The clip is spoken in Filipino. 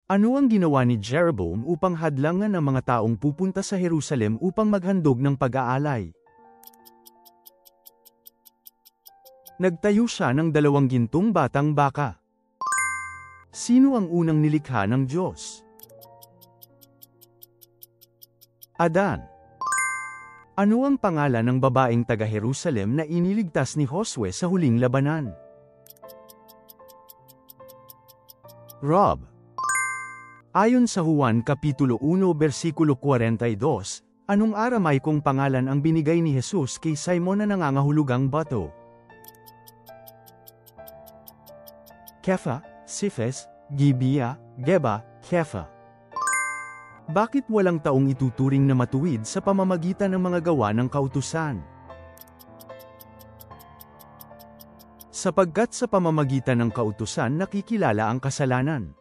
Ano ang ginawa ni Jeroboam upang hadlangan ang mga taong pupunta sa Jerusalem upang maghandog ng pag-aalay? Nagtayo siya ng 2 gintong batang baka. Sino ang unang nilikha ng Diyos? Adan. Ano ang pangalan ng babaeng taga-Jerusalem na iniligtas ni Josue sa huling labanan? Rob. Ayon sa Juan Kapitulo 1 versikulo 42, anong Aramaikong pangalan ang binigay ni Jesus kay Simon na nangangahulugang bato? Kefa, Sifes, Gibia, Geba, Kefa. Bakit walang taong ituturing na matuwid sa pamamagitan ng mga gawa ng kautusan? Sapagkat sa pamamagitan ng kautusan nakikilala ang kasalanan.